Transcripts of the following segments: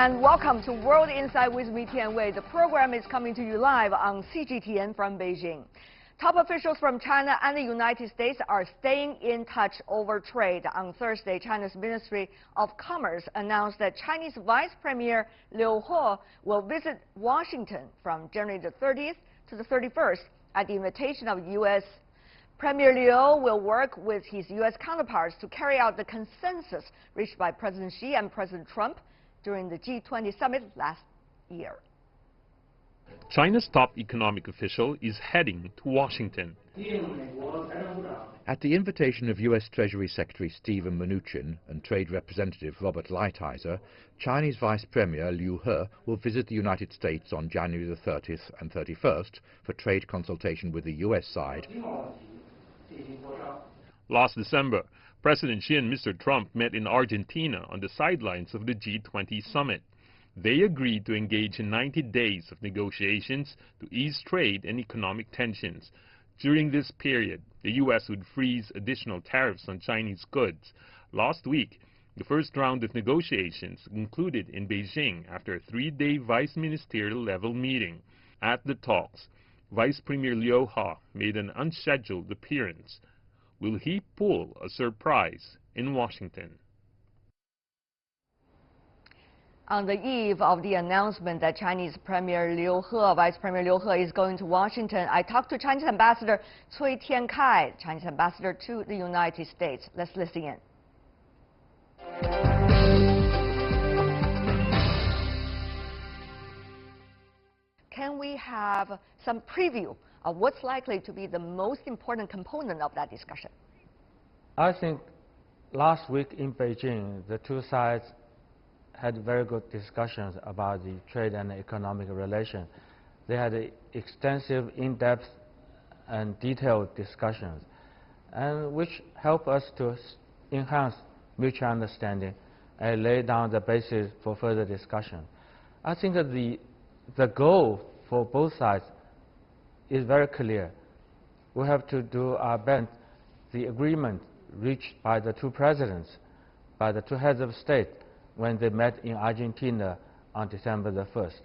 and welcome to World Insight with me, Tianwei. The program is coming to you live on CGTN from Beijing. Top officials from China and the United States are staying in touch over trade. On Thursday, China's Ministry of Commerce announced that Chinese Vice Premier Liu He will visit Washington from January the 30th to the 31st at the invitation of U.S. Premier Liu will work with his U.S. counterparts to carry out the consensus reached by President Xi and President Trump during the G20 summit last year. China's top economic official is heading to Washington. At the invitation of U.S. Treasury Secretary Steven Mnuchin and Trade Representative Robert Lighthizer, Chinese Vice Premier Liu He will visit the United States on January the 30th and 31st for trade consultation with the U.S. side. Last December, President Xi and Mr. Trump met in Argentina on the sidelines of the G20 summit. They agreed to engage in 90 days of negotiations to ease trade and economic tensions. During this period, the U.S. would freeze additional tariffs on Chinese goods. Last week, the first round of negotiations concluded in Beijing after a three-day vice ministerial level meeting. At the talks, Vice Premier Liu He made an unscheduled appearance. Will he pull a surprise in Washington? On the eve of the announcement that Chinese Premier Liu He, Vice Premier Liu He, is going to Washington, I talked to Chinese Ambassador Cui Tiankai, Chinese Ambassador to the United States. Let's listen in. Can we have some preview of what's likely to be the most important component of that discussion? I think last week in Beijing, the two sides had very good discussions about the trade and economic relations. They had extensive, in-depth and detailed discussions, and which help us to enhance mutual understanding and lay down the basis for further discussion. I think that the goal for both sides is very clear. We have to do our best. The agreement reached by the two presidents, by the two heads of state, when they met in Argentina on December the 1st.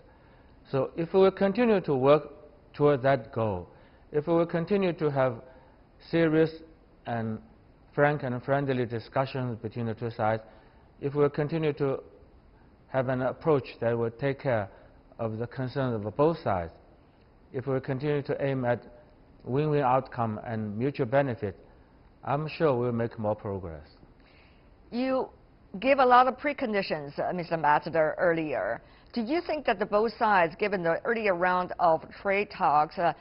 So if we will continue to work toward that goal, if we will continue to have serious and frank and friendly discussions between the two sides, if we will continue to have an approach that will take care of the concerns of both sides, if we will continue to aim at win-win outcome and mutual benefit, I'm sure we'll make more progress. You gave a lot of preconditions, Mr. Ambassador, earlier. Do you think that both sides, given the earlier round of trade talks, were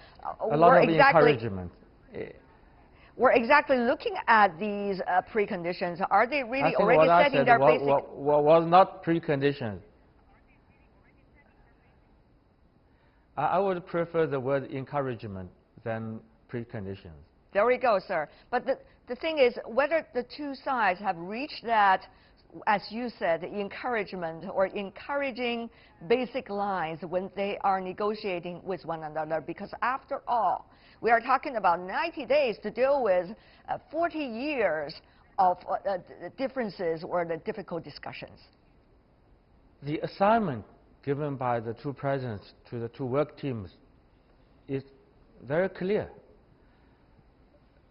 exactly looking at these preconditions? Are they really already setting their basic? Was not preconditions. I would prefer the word encouragement than preconditions. There we go, sir. But the thing is, whether the two sides have reached that, as you said, encouragement or encouraging basic lines when they are negotiating with one another, because after all, we are talking about 90 days to deal with 40 years of differences or the difficult discussions. The assignment given by the two presidents to the two work teams is very clear.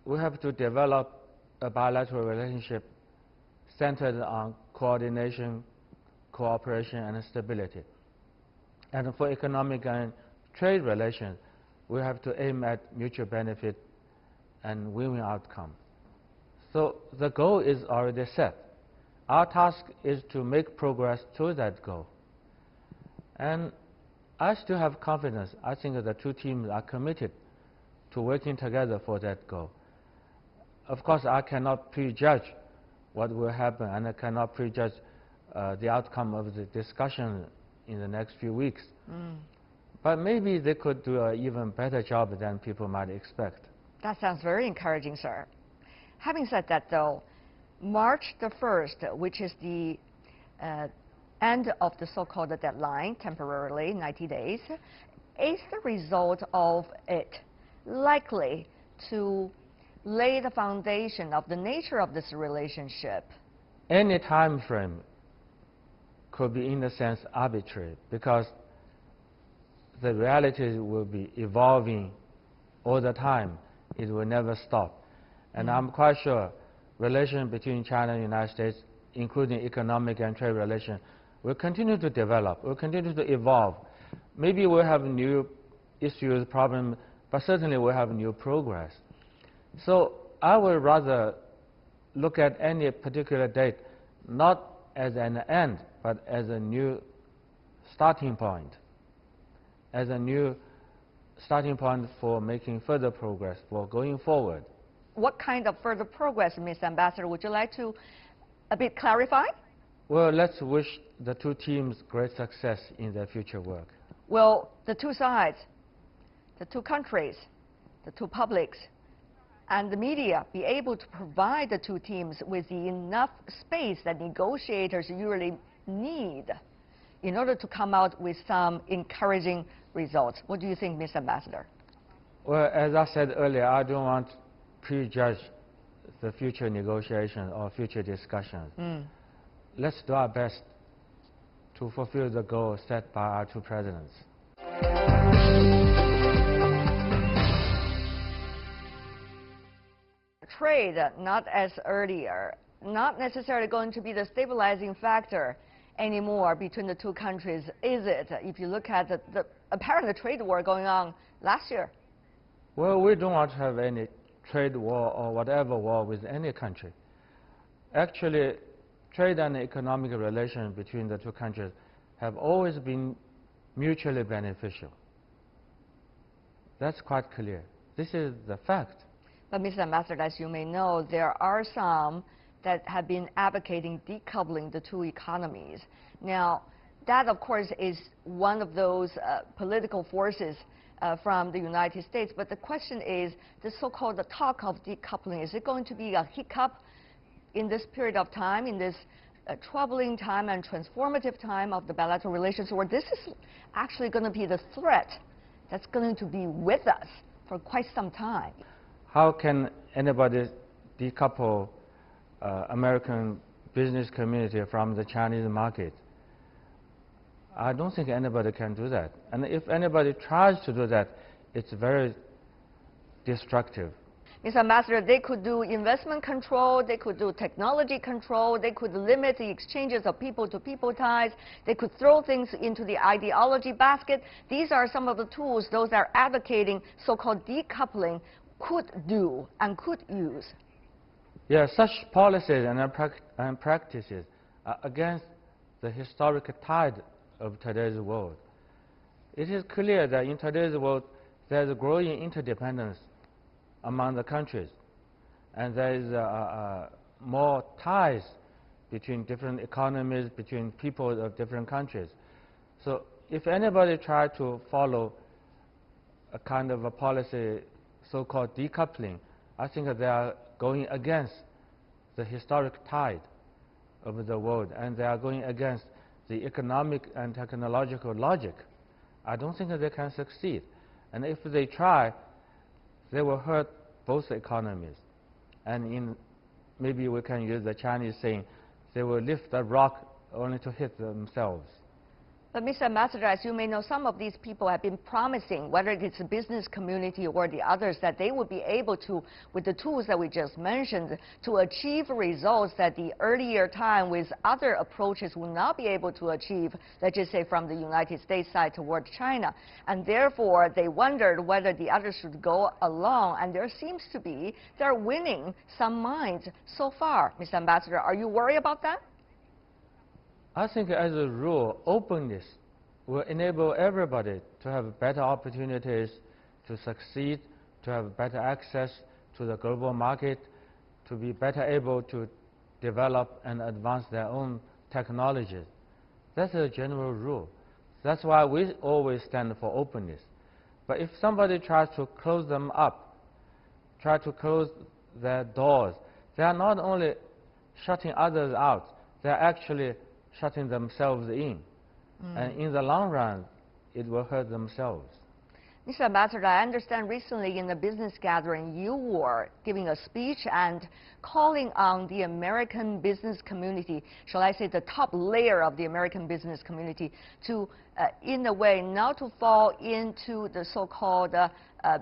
We have to develop a bilateral relationship centered on coordination, cooperation, and stability. And for economic and trade relations, we have to aim at mutual benefit and win-win outcome. So the goal is already set. Our task is to make progress to that goal. And I still have confidence. I think that the two teams are committed to working together for that goal. Of course, I cannot prejudge what will happen, and I cannot prejudge the outcome of the discussion in the next few weeks. But maybe they could do an even better job than people might expect. That sounds very encouraging, sir. Having said that, though, March the 1st, which is the end of the so-called deadline, temporarily, 90 days, is the result of it likely to lay the foundation of the nature of this relationship? Any time frame could be, in a sense, arbitrary, because the reality will be evolving all the time. It will never stop. And I'm quite sure relations between China and the United States, including economic and trade relations, will continue to develop, will continue to evolve. Maybe we'll have new issues, problems, but certainly we'll have new progress. So I would rather look at any particular date not as an end, but as a new starting point, as a new starting point for making further progress, for going forward. What kind of further progress, Mr. Ambassador, would you like to a bit clarify? Well, let's wish the two teams great success in their future work. Will the two sides, the two countries, the two publics, and the media be able to provide the two teams with the enough space that negotiators usually need in order to come out with some encouraging results? What do you think, Mr. Ambassador? Well, as I said earlier, I don't want to prejudge the future negotiations or future discussions. Let's do our best to fulfill the goals set by our two presidents. Trade, not as earlier, not necessarily going to be the stabilizing factor anymore between the two countries, is it? If you look at the apparent trade war going on last year. Well, we don't want to have any trade war or whatever war with any country. Actually, trade and economic relations between the two countries have always been mutually beneficial. That's quite clear. This is the fact. But, Mr. Ambassador, as you may know, there are some that have been advocating decoupling the two economies. Now, that, of course, is one of those political forces from the United States. But the question is, the so-called talk of decoupling, is it going to be a hiccup in this period of time, in this troubling time and transformative time of the bilateral relations, or this is actually going to be the threat that's going to be with us for quite some time? How can anybody decouple American business community from the Chinese market? I don't think anybody can do that. And if anybody tries to do that, it's very destructive. Mr. Ambassador, they could do investment control, they could do technology control, they could limit the exchanges of people-to-people ties, they could throw things into the ideology basket. These are some of the tools those that are advocating so-called decoupling could do and could use. Yeah, such policies and practices are against the historic tide of today's world. It is clear that in today's world there is a growing interdependence among the countries, and there is more ties between different economies, between people of different countries. So if anybody tries to follow a kind of a policy so-called decoupling, I think that they are going against the historic tide of the world, and they are going against the economic and technological logic. I don't think that they can succeed. And if they try, they will hurt both economies. And maybe we can use the Chinese saying, they will lift a rock only to hit themselves. But, Mr. Ambassador, as you may know, some of these people have been promising, whether it's the business community or the others, that they will be able to, with the tools that we just mentioned, to achieve results that the earlier time with other approaches will not be able to achieve, let's just say from the United States side towards China. And therefore, they wondered whether the others should go along. And there seems to be, they're winning some minds so far. Mr. Ambassador, are you worried about that? I think as a rule, openness will enable everybody to have better opportunities to succeed, to have better access to the global market, to be better able to develop and advance their own technologies. That's a general rule. That's why we always stand for openness. But if somebody tries to close them up, try to close their doors, they are not only shutting others out, they are actually shutting themselves in. And in the long run, it will hurt themselves. Mr. Ambassador, I understand recently in a business gathering you were giving a speech and calling on the American business community, shall I say the top layer of the American business community, to, in a way, not to fall into the so-called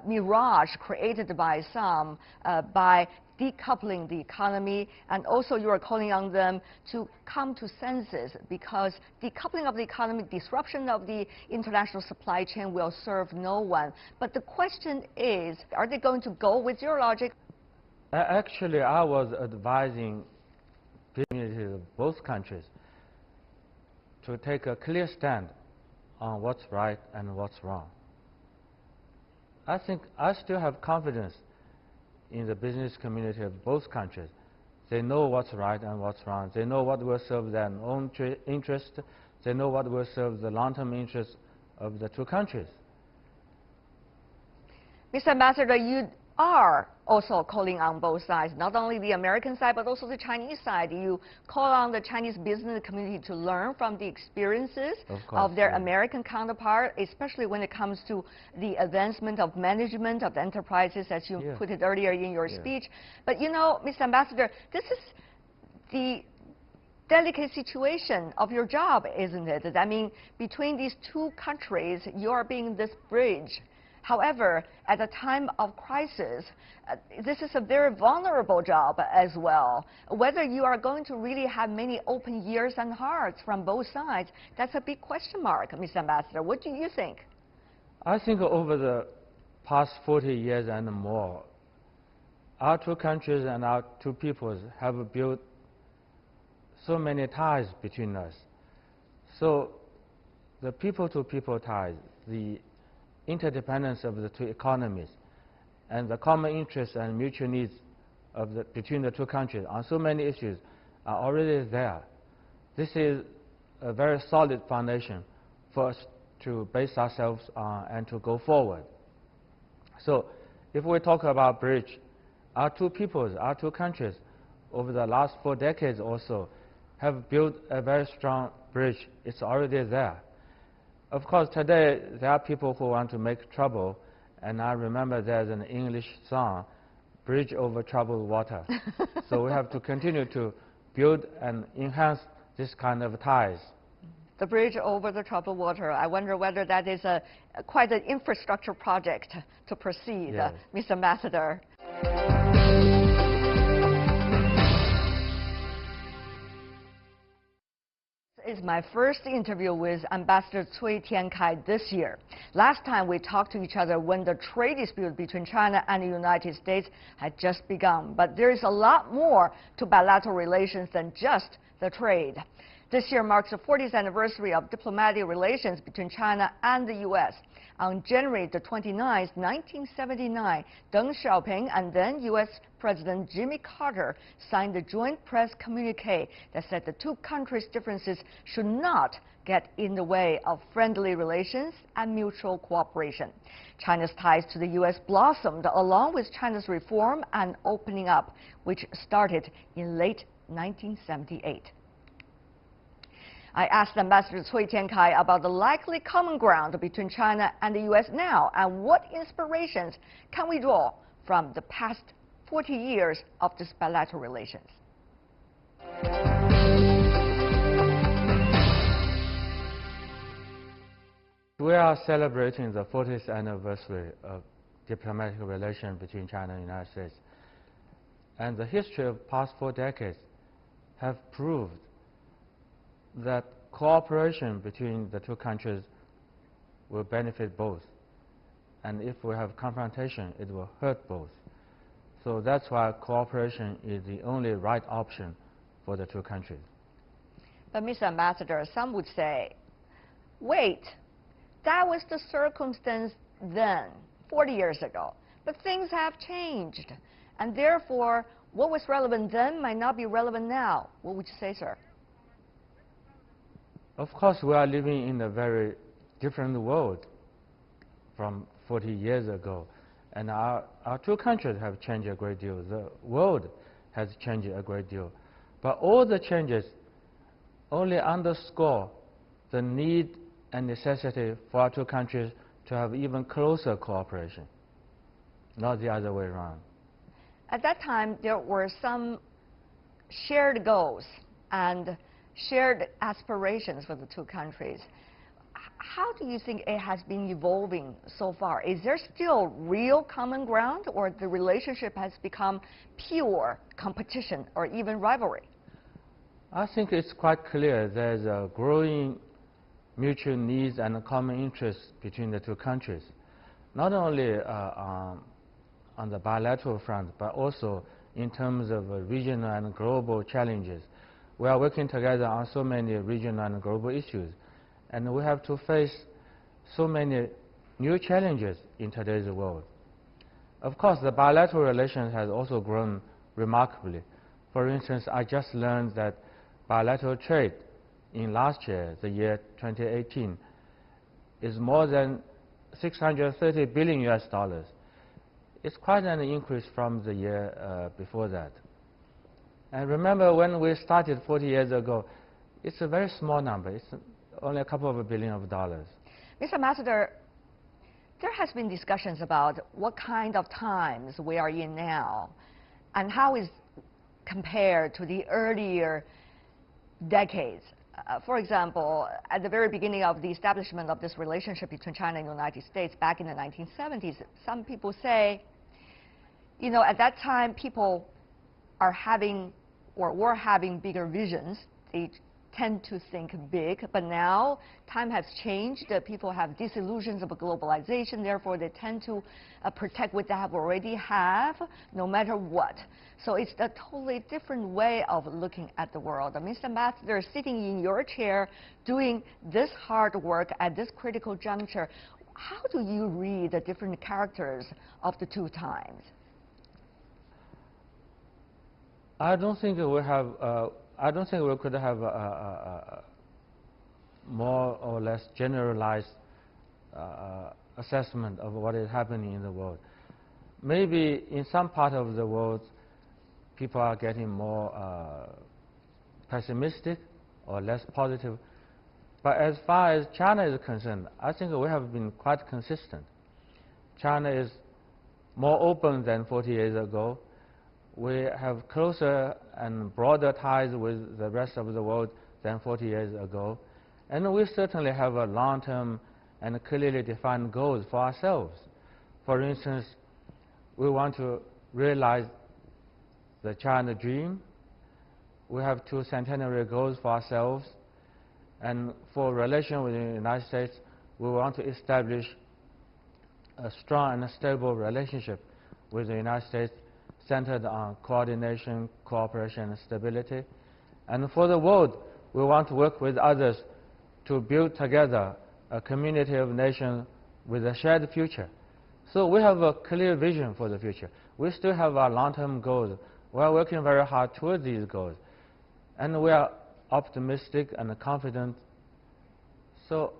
mirage created by some by decoupling the economy, and also you are calling on them to come to senses, because decoupling of the economy, disruption of the international supply chain will serve no one. But the question is, are they going to go with your logic? Actually, I was advising communities of both countries to take a clear stand on what's right and what's wrong. I think I still have confidence in the business community of both countries. They know what's right and what's wrong. They know what will serve their own interest. They know what will serve the long-term interests of the two countries. Mr. Ambassador, you are also calling on both sides, not only the American side, but also the Chinese side. You call on the Chinese business community to learn from the experiences of their American counterpart, especially when it comes to the advancement of management of enterprises, as you put it earlier in your speech. But you know, Mr. Ambassador, this is the delicate situation of your job, isn't it? I mean, between these two countries, you are being this bridge. However, at a time of crisis, this is a very vulnerable job as well. Whether you are going to really have many open ears and hearts from both sides, that's a big question mark, Mr. Ambassador. What do you think? I think over the past 40 years and more, our two countries and our two peoples have built so many ties between us. So the people-to-people ties, the interdependence of the two economies, and the common interests and mutual needs of between the two countries on so many issues are already there. This is a very solid foundation for us to base ourselves on and to go forward. So if we talk about bridge, our two peoples, our two countries, over the last 4 decades or so, have built a very strong bridge. It's already there. Of course, today there are people who want to make trouble, and I remember there's an English song, "Bridge over troubled water." So we have to continue to build and enhance this kind of ties. The bridge over the troubled water. I wonder whether that is quite an infrastructure project to proceed, yes. Mr. Ambassador. This is my first interview with Ambassador Cui Tiankai this year. Last time we talked to each other when the trade dispute between China and the United States had just begun. But there is a lot more to bilateral relations than just the trade. This year marks the 40th anniversary of diplomatic relations between China and the U.S. On January the 29th, 1979, Deng Xiaoping and then U.S. President Jimmy Carter signed a joint press communique that said the two countries' differences should not get in the way of friendly relations and mutual cooperation. China's ties to the U.S. blossomed along with China's reform and opening up, which started in late 1978. I asked Ambassador Cui Tiankai about the likely common ground between China and the U.S. now, and what inspirations can we draw from the past 40 years of this bilateral relations. We are celebrating the 40th anniversary of diplomatic relations between China and the United States. And the history of the past 4 decades have proved that cooperation between the two countries will benefit both. And if we have confrontation, it will hurt both. So that's why cooperation is the only right option for the two countries. But Mr. Ambassador, some would say, wait, that was the circumstance then, 40 years ago. But things have changed. And therefore, what was relevant then might not be relevant now. What would you say, sir? Of course, we are living in a very different world from 40 years ago. And our two countries have changed a great deal. The world has changed a great deal. But all the changes only underscore the need and necessity for our two countries to have even closer cooperation, not the other way around. At that time, there were some shared goals and shared aspirations for the two countries. How do you think it has been evolving so far? Is there still real common ground, or the relationship has become pure competition or even rivalry? I think it's quite clear there's a growing mutual needs and common interests between the two countries, not only on the bilateral front, but also in terms of regional and global challenges. We are working together on so many regional and global issues, and we have to face so many new challenges in today's world. Of course, the bilateral relations has also grown remarkably. For instance, I just learned that bilateral trade in last year, the year 2018, is more than $630 billion US. It's quite an increase from the year before that. And remember, when we started 40 years ago, it's a very small number. It's only a couple of billion of dollars. Mr. Ambassador, there has been discussions about what kind of times we are in now and how is compared to the earlier decades. For example, at the very beginning of the establishment of this relationship between China and the United States back in the 1970s, some people say, you know, at that time people are having or were having bigger visions. They tend to think big, but now time has changed. People have disillusions of globalization, therefore they tend to protect what they already have, no matter what. So it's a totally different way of looking at the world. Mr. Ambassador, sitting in your chair, doing this hard work at this critical juncture, how do you read the different characters of the two times? I don't think we have. I don't think we could have a more or less generalized assessment of what is happening in the world. Maybe in some part of the world, people are getting more pessimistic or less positive. But as far as China is concerned, I think we have been quite consistent. China is more open than 40 years ago. We have closer and broader ties with the rest of the world than 40 years ago. And we certainly have a long-term and clearly defined goals for ourselves. For instance, we want to realize the China dream. We have 2 centenary goals for ourselves. And for relation with the United States, we want to establish a strong and stable relationship with the United States centered on coordination, cooperation, and stability. And for the world, we want to work with others to build together a community of nations with a shared future. So we have a clear vision for the future. We still have our long-term goals. We are working very hard towards these goals. And we are optimistic and confident. So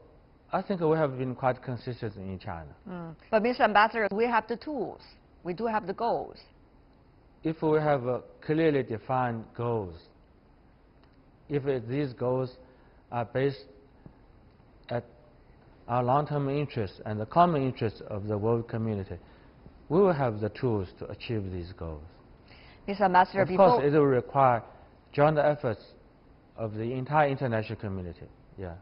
I think we have been quite consistent in China. But Mr. Ambassador, we have the tools. We do have the goals. If we have clearly defined goals, if these goals are based at our long-term interests and the common interests of the world community, we will have the tools to achieve these goals. Mr. Ambassador, of course, it will require joint efforts of the entire international community. Yeah.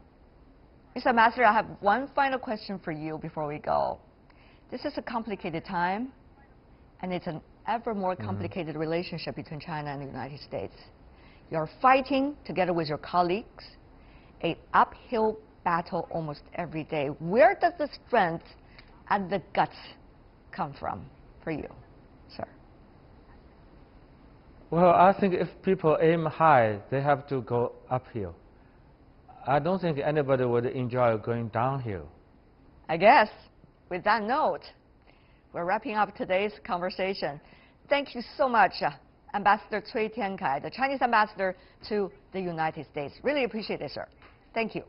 Mr. Ambassador, I have one final question for you before we go. This is a complicated time, and it's an ever more complicated relationship between China and the United States. You're fighting together with your colleagues, an uphill battle almost every day. Where does the strength and the guts come from for you, sir? Well, I think if people aim high, they have to go uphill. I don't think anybody would enjoy going downhill. I guess with that note, we're wrapping up today's conversation. Thank you so much, Ambassador Cui Tiankai, the Chinese ambassador to the United States. Really appreciate it, sir. Thank you.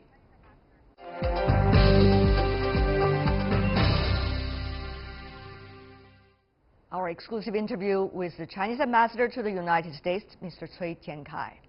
Our exclusive interview with the Chinese ambassador to the United States, Mr. Cui Tiankai.